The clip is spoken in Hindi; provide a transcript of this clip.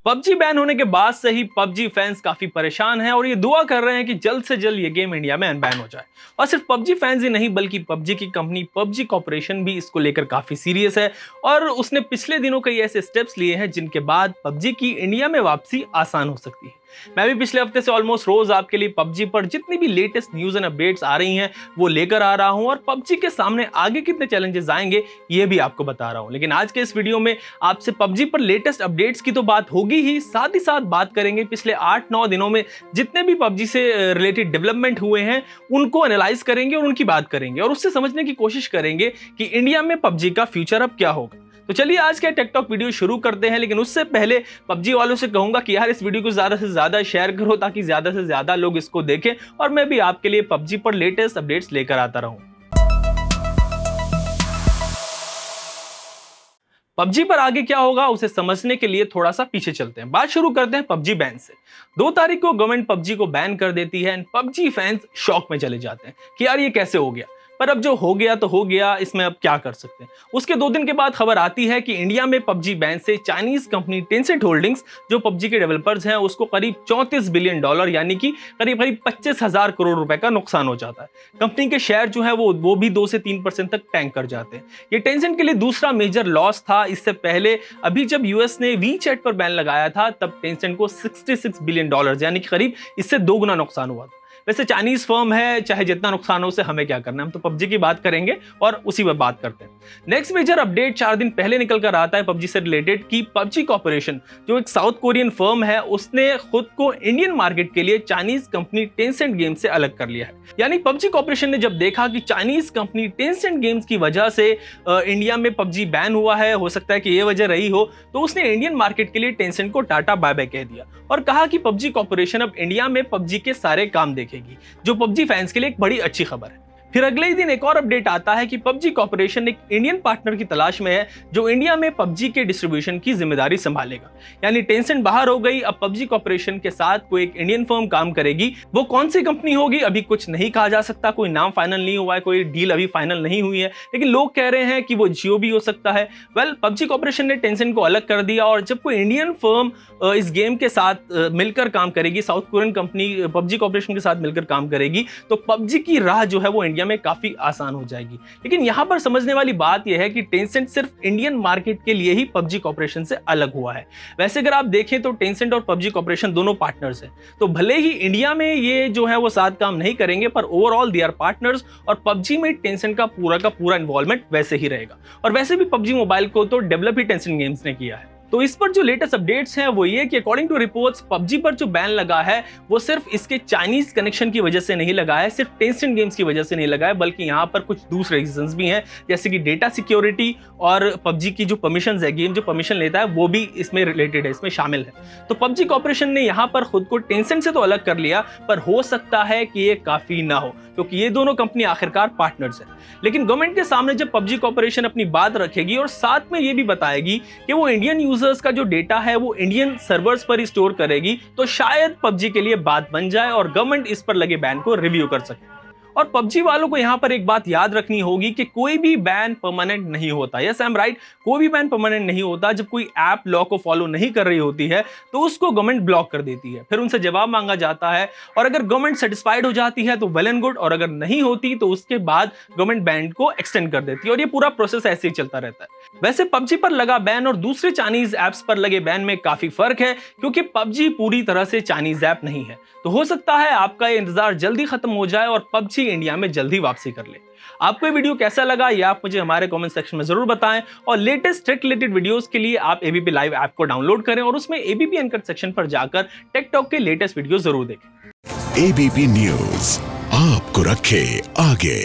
पबजी बैन होने के बाद से ही पबजी फैंस काफी परेशान हैं और ये दुआ कर रहे हैं कि जल्द से जल्द ये गेम इंडिया में अनबैन हो जाए। और सिर्फ पबजी फैंस ही नहीं बल्कि पबजी की कंपनी पबजी कॉर्पोरेशन भी इसको लेकर काफी सीरियस है और उसने पिछले दिनों कई ऐसे स्टेप्स लिए हैं जिनके बाद पबजी की इंडिया में वापसी आसान हो सकती है। मैं भी पिछले हफ्ते से ऑलमोस्ट रोज आपके लिए पबजी पर जितनी भी लेटेस्ट न्यूज एंड अपडेट्स आ रही हैं वो लेकर आ रहा हूं और पबजी के सामने आगे कितने चैलेंजेस आएंगे ये भी आपको बता रहा हूं। लेकिन आज के इस वीडियो में आपसे पबजी पर लेटेस्ट अपडेट्स की तो बात होगी ही साथ बात करेंगे पिछले 8-9 दिनों में जितने भी पबजी से रिलेटेड डेवलपमेंट हुए हैं उनको एनालाइज करेंगे और उनकी बात करेंगे और उससे समझने की कोशिश करेंगे कि इंडिया में पबजी का फ्यूचर अब क्या होगा। तो चलिए आज का टेकटॉक वीडियो शुरू करते हैं, लेकिन उससे पहले पबजी वालों से कहूंगा कि यार इस वीडियो को ज्यादा से ज्यादा शेयर करो ताकि ज्यादा से ज्यादा लोग इसको देखें और मैं भी आपके लिए पबजी पर लेटेस्ट अपडेट्स लेकर आता रहूं। पबजी पर आगे क्या होगा उसे समझने के लिए थोड़ा सा पीछे चलते हैं। बात शुरू करते हैं पबजी बैन से। 2 तारीख को गवर्नमेंट पबजी को बैन कर देती है एंड पबजी फैंस शॉक में चले जाते हैं कि यार ये कैसे हो गया, पर अब जो हो गया तो हो गया, इसमें अब क्या कर सकते हैं। उसके 2 दिन के बाद खबर आती है कि इंडिया में पबजी बैन से चाइनीज कंपनी टेंसेंट होल्डिंग्स जो पबजी के डेवलपर्स हैं उसको करीब $34 बिलियन यानी कि करीब 25,000 करोड़ रुपए का नुकसान हो जाता है। कंपनी के शेयर जो है वो भी 2 से 3% तक टैंक कर जाते हैं। ये टेंसेंट के लिए दूसरा मेजर लॉस था। इससे पहले अभी जब यूएस ने वीचैट पर बैन लगाया था तब टेंसेंट को $66 बिलियन यानी कि करीब इससे 2 गुना नुकसान हुआ था। वैसे चाइनीज फर्म है, चाहे जितना नुकसान हो उसे हमें क्या करना है, हम तो पबजी की बात करेंगे और उसी पर बात करते हैं। नेक्स्ट मेजर अपडेट 4 दिन पहले निकल कर आता है पबजी से रिलेटेड कि पबजी कॉर्पोरेशन जो एक साउथ कोरियन फर्म है उसने खुद को इंडियन मार्केट के लिए चाइनीज कंपनी टेंसेंट गेम से अलग कर लिया है। यानी पबजी कॉर्पोरेशन ने जब देखा कि चाइनीज कंपनी टेंसेंट गेम्स की वजह से इंडिया में पबजी बैन हुआ है, हो सकता है कि ये वजह रही हो, तो उसने इंडियन मार्केट के लिए टेंसेंट को टाटा बाय बाय कह दिया और कहा कि पबजी कॉर्पोरेशन अब इंडिया में पबजी के सारे काम देखेगी, जो पबजी फैंस के लिए एक बड़ी अच्छी खबर है। फिर अगले ही दिन एक और अपडेट आता है कि पबजी कॉर्पोरेशन एक इंडियन पार्टनर की तलाश में है जो इंडिया में पबजी के डिस्ट्रीब्यूशन की जिम्मेदारी संभालेगा। यानी टेंसेंट बाहर हो गई, अब पबजी कॉर्पोरेशन के साथ कोई एक इंडियन फर्म काम करेगी। वो कौन सी कंपनी होगी अभी कुछ नहीं कहा जा सकता, कोई नाम फाइनल नहीं हुआ है, कोई डील अभी फाइनल नहीं हुई है, लेकिन लोग कह रहे हैं कि वो जियो भी हो सकता है। वेल, पबजी कॉर्पोरेशन ने टेंसेंट को अलग कर दिया और जब कोई इंडियन फर्म इस गेम के साथ मिलकर काम करेगी, south Korean company PUBG corporation के साथ मिलकर काम करेगी, तो पबजी की राह जो है वो इंडिया में काफी आसान हो जाएगी। लेकिन यहां पर समझने वाली बात यह है कि टेंसेंट सिर्फ इंडियन मार्केट के लिए ही पबजी कॉर्पोरेशन से अलग हुआ है। वैसे अगर आप देखें तो टेंसेंट और पबजी कॉर्पोरेशन दोनों पार्टनर्स हैं, तो भले ही इंडिया में ये जो है वो साथ काम नहीं करेंगे पर ओवरऑल दे आर पार्टनर्स और पबजी में टेंसेंट का पूरा इन्वॉल्वमेंट वैसे ही रहेगा। और वैसे भी पबजी मोबाइल को तो डेवलप ही टेंसेंट गेम्स ने किया है। तो इस पर जो लेटेस्ट अपडेट्स हैं वो ये कि अकॉर्डिंग टू रिपोर्ट्स पबजी पर जो बैन लगा है वो सिर्फ इसके चाइनीज कनेक्शन की वजह से नहीं लगा है, सिर्फ टेंसेंट गेम्स की वजह से नहीं लगा है, बल्कि यहाँ पर कुछ दूसरे रीजंस भी हैं जैसे कि डेटा सिक्योरिटी और पबजी की जो परमिशंस है, गेम जो परमिशन लेता है वो भी इसमें रिलेटेड है, इसमें शामिल है। तो पबजी कॉर्पोरेशन ने यहाँ पर खुद को टेंसेंट से तो अलग कर लिया, पर हो सकता है कि ये काफी ना हो क्योंकि ये दोनों कंपनी आखिरकार पार्टनर्स हैं। लेकिन गवर्नमेंट के सामने जब पबजी कॉर्पोरेशन अपनी बात रखेगी और साथ में ये भी बताएगी कि वो इंडियन यूजर्स का जो डेटा है वो इंडियन सर्वर्स पर ही स्टोर करेगी, तो शायद पबजी के लिए बात बन जाए और गवर्नमेंट इस पर लगे बैन को रिव्यू कर सके। और पबजी वालों को यहां पर एक बात याद रखनी होगी कि कोई भी बैन परमानेंट नहीं होता। यस आई एम राइट, कोई भी बैन परमानेंट नहीं होता। जब कोई ऐप लॉ को फॉलो नहीं कर रही होती है तो उसको गवर्नमेंट ब्लॉक कर देती है, फिर उनसे जवाब मांगा जाता है और अगर गवर्नमेंट सेटिस्फाइड हो जाती है तो वेल एंड गुड, और अगर नहीं होती तो उसके बाद गवर्नमेंट बैन को एक्सटेंड कर देती है और ये पूरा प्रोसेस ऐसे ही चलता रहता है। वैसे पबजी पर लगा बैन और दूसरे चाइनीज ऐप्स पर लगे बैन में काफी फर्क है क्योंकि पबजी पूरी तरह से चाइनीज ऐप नहीं है। तो हो सकता है आपका ये इंतजार जल्दी खत्म हो जाए और पबजी इंडिया में जल्दी वापसी कर ले। आपको ये वीडियो कैसा लगा ये आप मुझे हमारे कमेंट सेक्शन में जरूर बताएं और लेटेस्ट टेक रिलेटेड वीडियोस के लिए आप एबीपी लाइव ऐप को डाउनलोड करें और उसमें एबीपी अनकट सेक्शन पर जाकर टेकटॉक के लेटेस्ट वीडियो जरूर देखें। एबीपी न्यूज आपको रखे आगे।